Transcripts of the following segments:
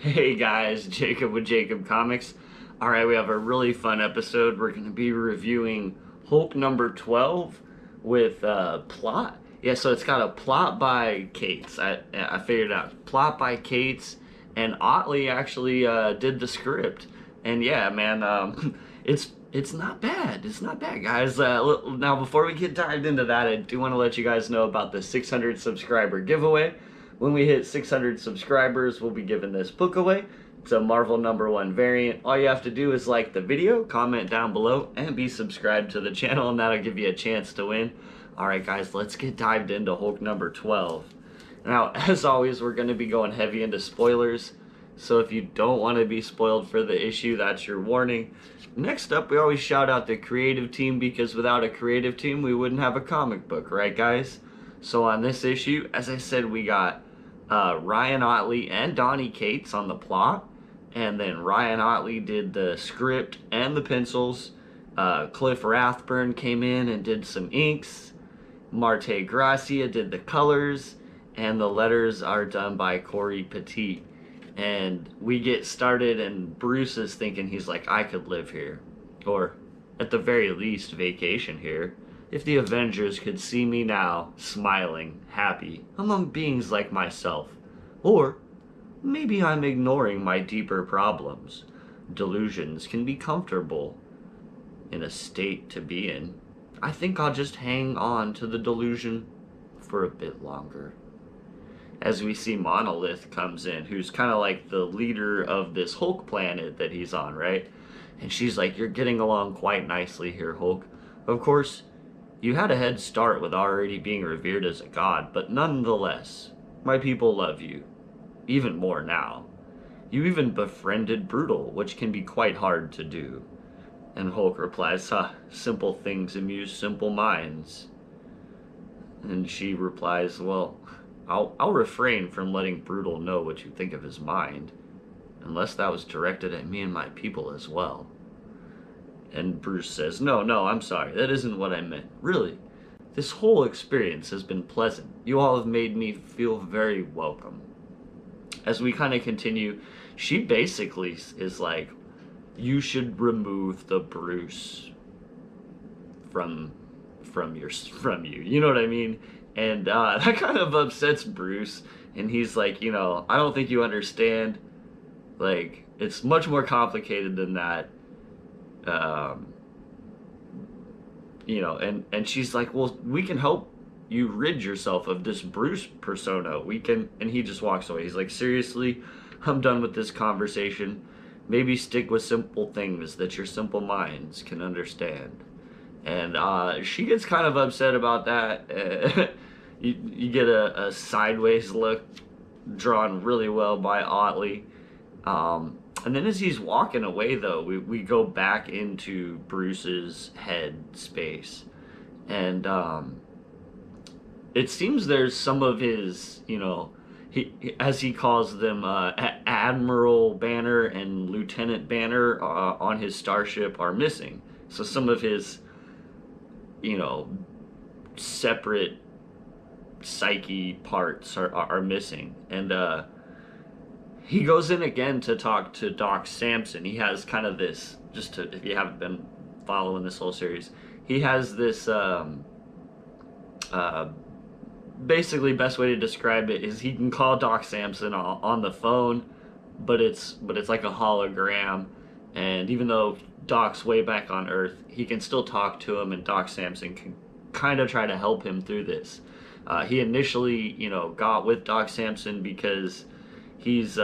Hey guys, Jacob with Jacob Comics. Alright, we have a really fun episode. We're going to be reviewing Hulk number 12 with plot. Yeah, so it's got a plot by Cates. I figured it out. Plot by Cates, and Otley actually did the script. And yeah, man, it's not bad. It's not bad, guys. Now, before we get dived into that, I do want to let you guys know about the 600 subscriber giveaway. When we hit 600 subscribers, we'll be giving this book away. It's a Marvel #1 variant. All you have to do is like the video, comment down below, and be subscribed to the channel, and that'll give you a chance to win. Alright guys, let's get dived into Hulk number 12. Now, as always, we're going to be going heavy into spoilers, so if you don't want to be spoiled for the issue, that's your warning. Next up, we always shout out the creative team, because without a creative team, we wouldn't have a comic book, right guys? So on this issue, as I said, we got Ryan Ottley and Donny Cates on the plot, and then Ryan Ottley did the script and the pencils. Cliff Rathburn came in and did some inks. Marte Gracia did the colors, and the letters are done by Corey Petit. And we get started, and Bruce is thinking, he's like, I could live here, or at the very least vacation here, if the Avengers could see me now, smiling, happy, among beings like myself. Or maybe I'm ignoring my deeper problems. Delusions can be comfortable in a state to be in. I think I'll just hang on to the delusion for a bit longer. As we see Monolith comes in, who's kind of like the leader of this Hulk planet that he's on, right? And she's like, you're getting along quite nicely here, Hulk. Of course, you had a head start with already being revered as a god, but nonetheless, my people love you. Even more now. You even befriended Brutal, which can be quite hard to do. And Hulk replies, simple things amuse simple minds. And she replies, well, I'll refrain from letting Brutal know what you think of his mind, unless that was directed at me and my people as well. And Bruce says, no, I'm sorry, that isn't what I meant. Really, this whole experience has been pleasant. You all have made me feel very welcome. As we kind of continue, she basically is like, you should remove the Bruce from you. You know what I mean? And that kind of upsets Bruce. And he's like, I don't think you understand. Like, it's much more complicated than that. And she's like, well, we can help you rid yourself of this Bruce persona. We can. And he just walks away. He's like, seriously, I'm done with this conversation. Maybe stick with simple things that your simple minds can understand. And she gets kind of upset about that. You get a sideways look drawn really well by Otley. And then as he's walking away, though, we go back into Bruce's head space. And it seems there's some of his, he as he calls them, Admiral Banner and Lieutenant Banner on his starship are missing. So some of his, separate psyche parts are missing. And he goes in again to talk to Doc Samson. He has kind of this, if you haven't been following this whole series, he has this, basically best way to describe it is he can call Doc Samson on the phone, but it's like a hologram. And even though Doc's way back on Earth, he can still talk to him, and Doc Samson can kind of try to help him through this. He initially, got with Doc Samson because he's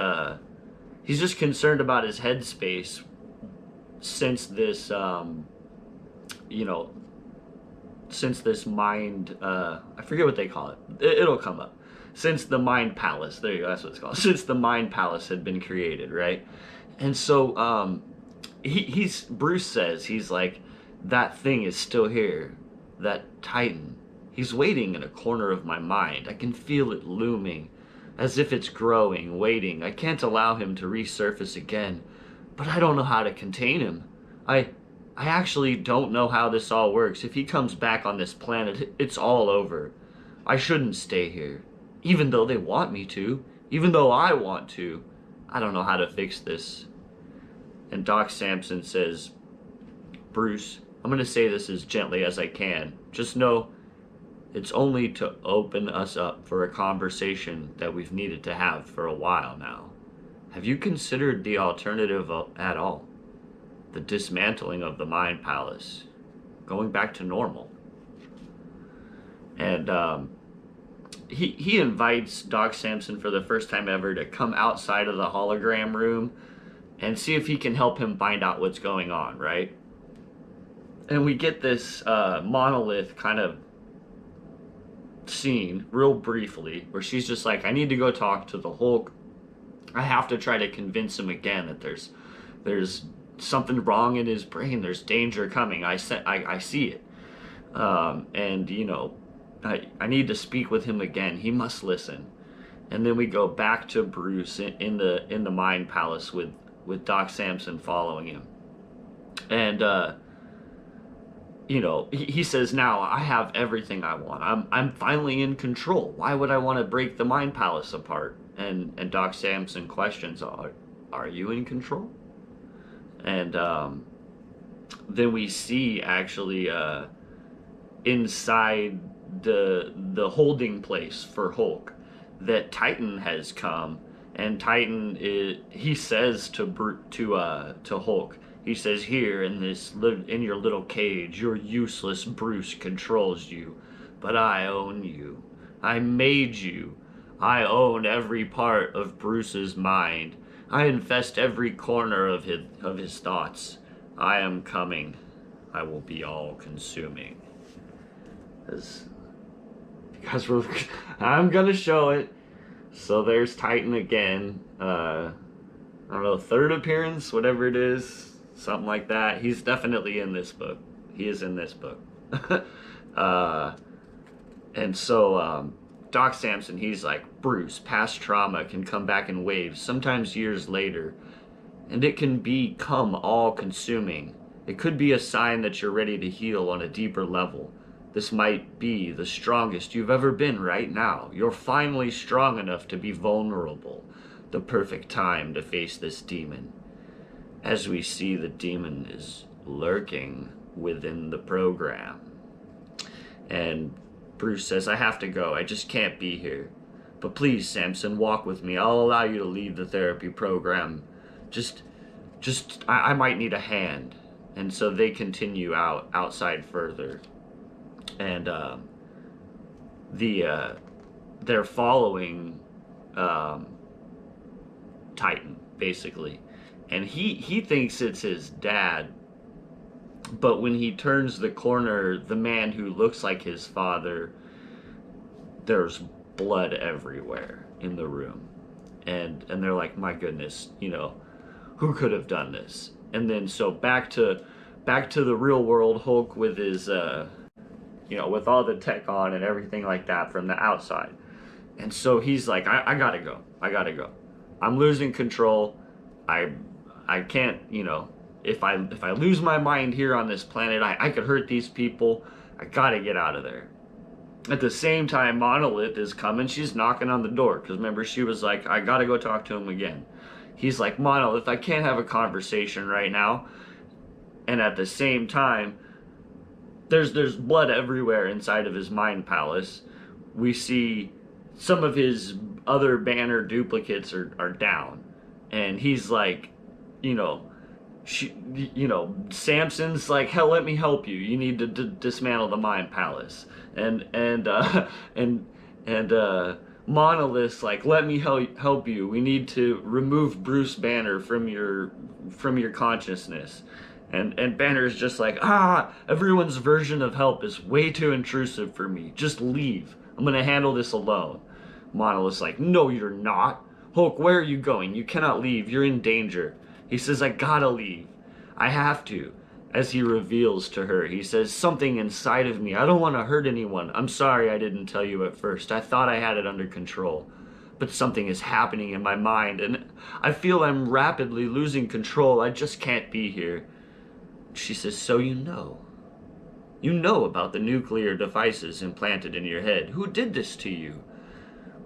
just concerned about his headspace since this, since this mind, I forget what they call it. It'll come up. Since the Mind Palace, there you go, that's what it's called. Since the Mind Palace had been created, right? And so, Bruce says, he's like, that thing is still here, that Titan. He's waiting in a corner of my mind. I can feel it looming, as if it's growing, waiting. I can't allow him to resurface again, but I don't know how to contain him. I actually don't know how this all works. If he comes back on this planet, it's all over. I shouldn't stay here, even though they want me to, even though I want to. I don't know how to fix this. And Doc Samson says, Bruce, I'm going to say this as gently as I can. Just know it's only to open us up for a conversation that we've needed to have for a while now. Have you considered the alternative at all? The dismantling of the Mind Palace, going back to normal. And he invites Doc Samson for the first time ever to come outside of the hologram room and see if he can help him find out what's going on, right? And we get this monolith kind of scene real briefly where she's just like, I need to go talk to the Hulk. I have to try to convince him again that there's something wrong in his brain. There's danger coming. I see it. And you know, I need to speak with him again. He must listen. And then we go back to Bruce in the Mind Palace with Doc Samson following him. And you know, he says, now I have everything I want. I'm finally in control. Why would I want to break the Mind Palace apart? And Doc Samson questions, are you in control? And then we see actually inside the holding place for Hulk that Titan has come, and Titan he says to Hulk, he says, here in your little cage, your useless Bruce controls you, but I own you. I made you. I own every part of Bruce's mind. I infest every corner of his thoughts. I am coming. I will be all-consuming. I'm gonna show it. So there's Titan again. I don't know, third appearance, whatever it is. Something like that. He's definitely in this book. He is in this book. And so Doc Samson, he's like, Bruce, past trauma can come back in waves, sometimes years later, and it can become all-consuming. It could be a sign that you're ready to heal on a deeper level. This might be the strongest you've ever been right now. You're finally strong enough to be vulnerable. The perfect time to face this demon. As we see, the demon is lurking within the program. And Bruce says, I have to go. I just can't be here. But please, Samson, walk with me. I'll allow you to leave the therapy program. I might need a hand. And so they continue outside further. And they're following Titan, basically. And he thinks it's his dad, but when he turns the corner, the man who looks like his father, there's blood everywhere in the room. And they're like, my goodness, you know, who could have done this? And then so back to the real world, Hulk with his you know, with all the tech on and everything like that from the outside. And so he's like, I gotta go. I'm losing control. I can't, you know, if I lose my mind here on this planet, I could hurt these people. I gotta get out of there. At the same time, Monolith is coming. She's knocking on the door. Because remember, she was like, I gotta go talk to him again. He's like, Monolith, I can't have a conversation right now. And at the same time, there's blood everywhere inside of his Mind Palace. We see some of his other Banner duplicates are down. And he's like, you know, Samson's like, hell, let me help you. You need to dismantle the Mind Palace. And Monolith's like, let me help you. We need to remove Bruce Banner from your consciousness. And Banner's just like, everyone's version of help is way too intrusive for me. Just leave. I'm gonna handle this alone. Monolith's like, no, you're not. Hulk, where are you going? You cannot leave. You're in danger. He says, I gotta leave. I have to. As he reveals to her, he says, something inside of me. I don't want to hurt anyone. I'm sorry I didn't tell you at first. I thought I had it under control. But something is happening in my mind, and I feel I'm rapidly losing control. I just can't be here. She says, so you know. You know about the nuclear devices implanted in your head. Who did this to you?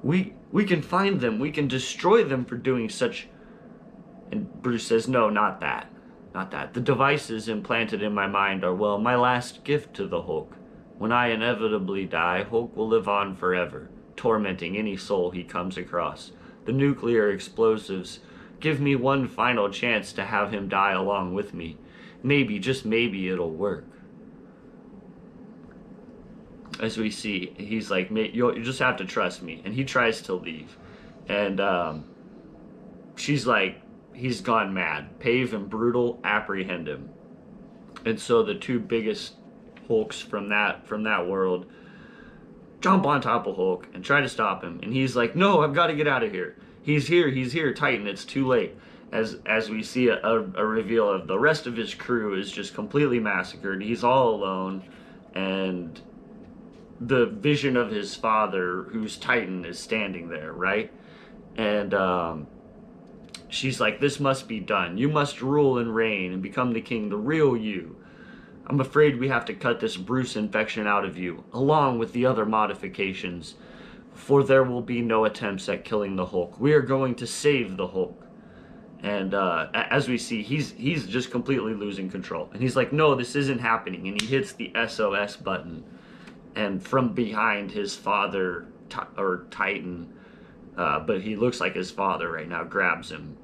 We can find them. We can destroy them for doing such And Bruce says, no, not that. Not that. The devices implanted in my mind are, well, my last gift to the Hulk. When I inevitably die, Hulk will live on forever, tormenting any soul he comes across. The nuclear explosives give me one final chance to have him die along with me. Maybe, just maybe, it'll work. As we see, he's like, you just have to trust me. And he tries to leave. And she's like, he's gone mad. Pave and Brutal apprehend him. And so the two biggest Hulks from that world jump on top of Hulk and try to stop him. And he's like, no, I've got to get out of here. He's here, Titan, it's too late. As we see a reveal of the rest of his crew is just completely massacred. He's all alone, and the vision of his father, who's Titan, is standing there, right? And she's like, this must be done. You must rule and reign and become the king, the real you. I'm afraid we have to cut this Bruce infection out of you, along with the other modifications, for there will be no attempts at killing the Hulk. We are going to save the Hulk. And as we see, he's just completely losing control. And he's like, no, this isn't happening. And he hits the SOS button. And from behind his father, or Titan, but he looks like his father right now, grabs him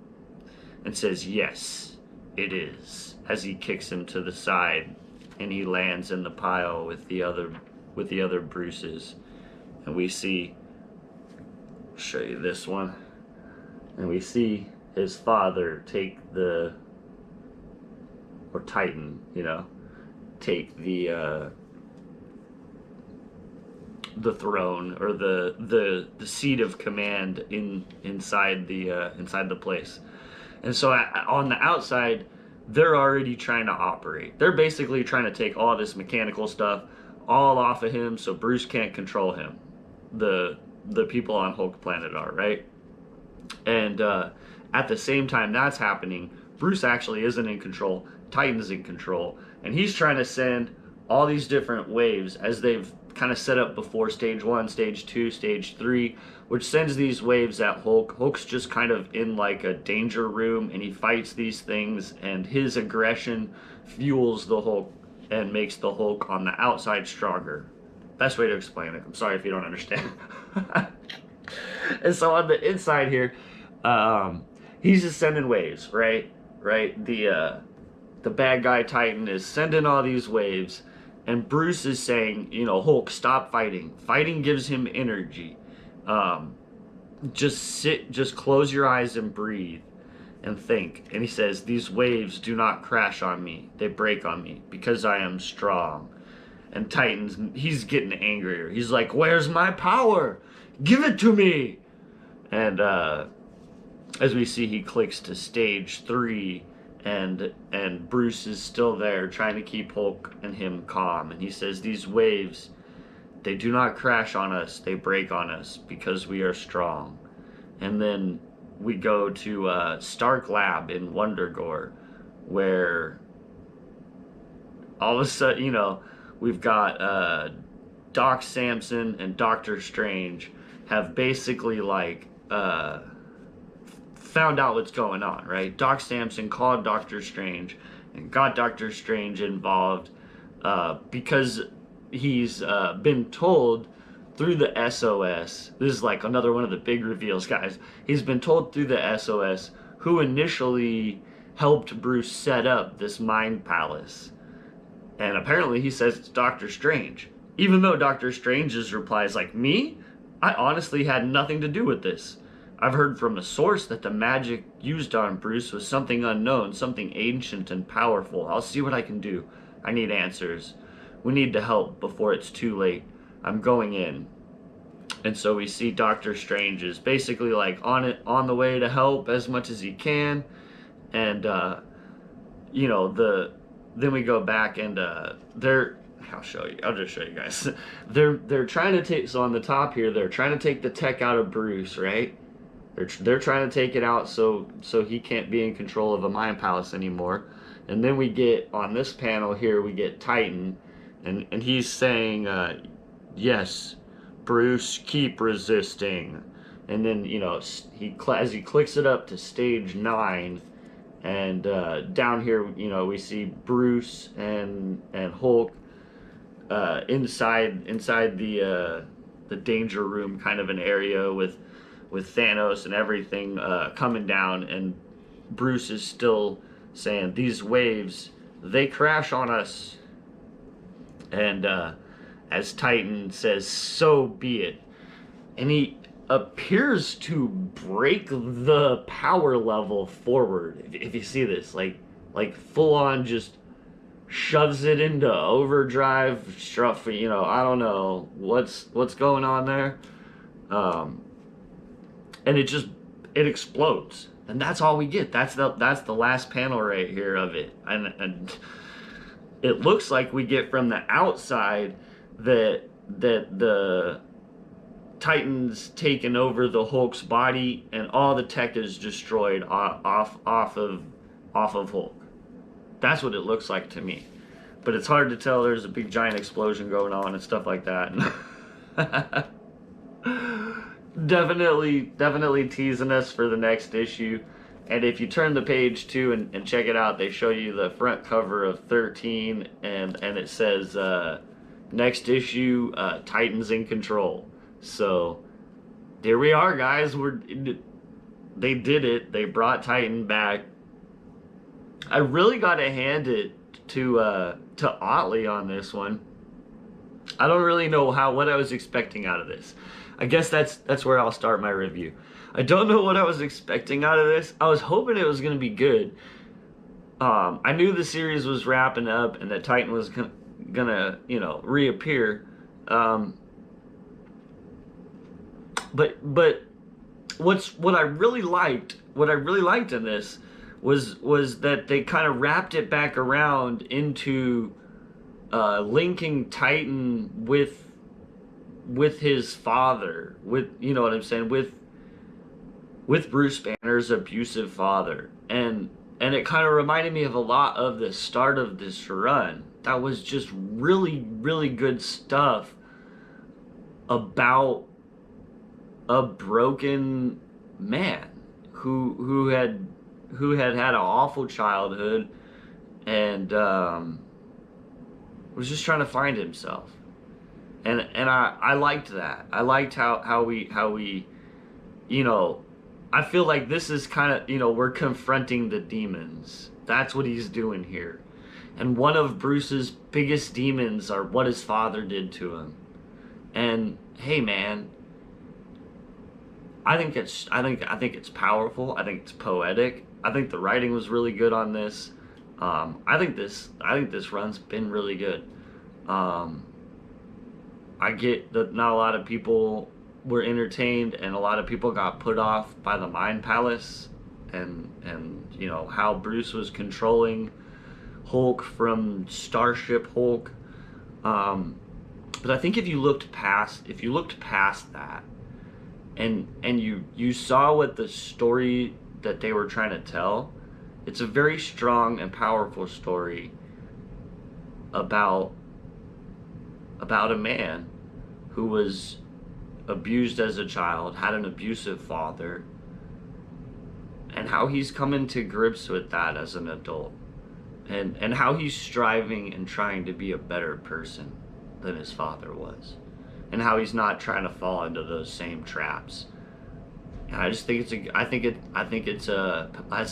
and says, yes, it is. As he kicks him to the side, and he lands in the pile with the other Bruces. And we see, I'll show you this one. And we see his father take Titan, take the throne, or the seat of command inside the place. And so on the outside, they're already trying to operate. They're basically trying to take all this mechanical stuff all off of him so Bruce can't control him. The people on Hulk Planet are, right? And at the same time that's happening, Bruce actually isn't in control. Titan's in control. And he's trying to send all these different waves as they've kind of set up before, stage 1, stage 2, stage 3, which sends these waves at Hulk. Hulk's just kind of in like a danger room, and he fights these things, and his aggression fuels the Hulk and makes the Hulk on the outside stronger. Best way to explain it. I'm sorry if you don't understand. And so on the inside here, he's just sending waves, right? The bad guy Titan is sending all these waves, and Bruce is saying, Hulk, stop fighting. Fighting gives him energy. Just close your eyes and breathe and think. And he says, these waves do not crash on me. They break on me because I am strong. And he's getting angrier. He's like, where's my power? Give it to me. And as we see, he clicks to stage 3. And Bruce is still there trying to keep Hulk and him calm. And he says, these waves, they do not crash on us, they break on us because we are strong. And then we go to Stark Lab in Wondergore, where all of a sudden, we've got Doc Samson and Doctor Strange have basically found out what's going on, right? Doc Samson called Doctor Strange and got Doctor Strange involved because he's been told through the SOS. This is like another one of the big reveals, guys. He's been told through the SOS who initially helped Bruce set up this mind palace. And apparently he says it's Doctor Strange. Even though Doctor Strange's reply is like, me? I honestly had nothing to do with this. I've heard from a source that the magic used on Bruce was something unknown, something ancient and powerful. I'll see what I can do. I need answers. We need to help before it's too late. I'm going in. And so we see Doctor Strange is basically like on the way to help as much as he can. And then we go back and I'll show you. I'll just show you guys. They're trying to take, so on the top here, they're trying to take the tech out of Bruce, right? They're trying to take it out so he can't be in control of a mind palace anymore. And then we get, on this panel here, we get Titan, and he's saying, yes, Bruce, keep resisting. And then, as he clicks it up to stage 9, And down here, you know, we see Bruce and Hulk inside the danger room, kind of an area with Thanos and everything coming down, and Bruce is still saying, these waves, they crash on us. And as Titan says, so be it. And he appears to break the power level forward. If you see this, like full on just shoves it into overdrive, you know, I don't know what's going on there. And it explodes. And that's all we get. That's the last panel right here of it. And it looks like we get from the outside that the Titan's taken over the Hulk's body, and all the tech is destroyed off of Hulk. That's what it looks like to me. But it's hard to tell. There's a big giant explosion going on and stuff like that. Definitely teasing us for the next issue. And if you turn the page too and check it out, they show you the front cover of 13, and it says next issue, Titans in control. So there we are, guys. They did it. They brought Titan back. I really got to hand it to Otley on this one. I don't really know what I was expecting out of this. I guess that's where I'll start my review. I don't know what I was expecting out of this. I was hoping it was going to be good. I knew the series was wrapping up and that Titan was gonna, you know, reappear. But what I really liked in this was that they kind of wrapped it back around into linking Titan with his father, with, you know what I'm saying, with Bruce Banner's abusive father, and it kind of reminded me of a lot of the start of this run. That was just really good stuff about a broken man who had an awful childhood and was just trying to find himself. And I liked that. I liked how we you know, I feel like this is kind of, you know, we're confronting the demons. That's what he's doing here. And one of Bruce's biggest demons are what his father did to him. And hey, man, I think it's powerful. I think it's poetic. I think the writing was really good on this. I think this run's been really good. I get that not a lot of people were entertained, and a lot of people got put off by the Mind Palace, and you know how Bruce was controlling Hulk from Starship Hulk. But I think if you looked past that, and you saw what the story that they were trying to tell, it's a very strong and powerful story about a man who was abused as a child, had an abusive father, and how he's coming to grips with that as an adult, and how he's striving and trying to be a better person than his father was, and how he's not trying to fall into those same traps. And I just think as I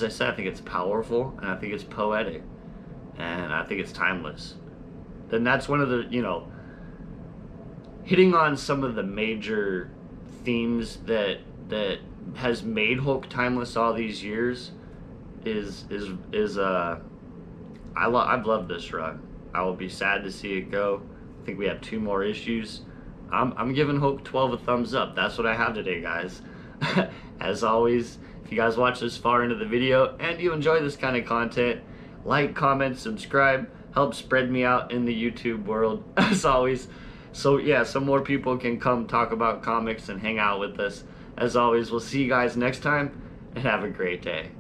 said, I think it's powerful, and I think it's poetic, and I think it's timeless. Then that's one of the, you know, hitting on some of the major themes that has made Hulk timeless all these years I've loved this run. I will be sad to see it go. I think we have 2 more issues. I'm giving Hulk 12 a thumbs up. That's what I have today, guys. As always, if you guys watch this far into the video and you enjoy this kind of content, like, comment, subscribe, help spread me out in the YouTube world, as always. So yeah, some more people can come talk about comics and hang out with us. As always, we'll see you guys next time, and have a great day.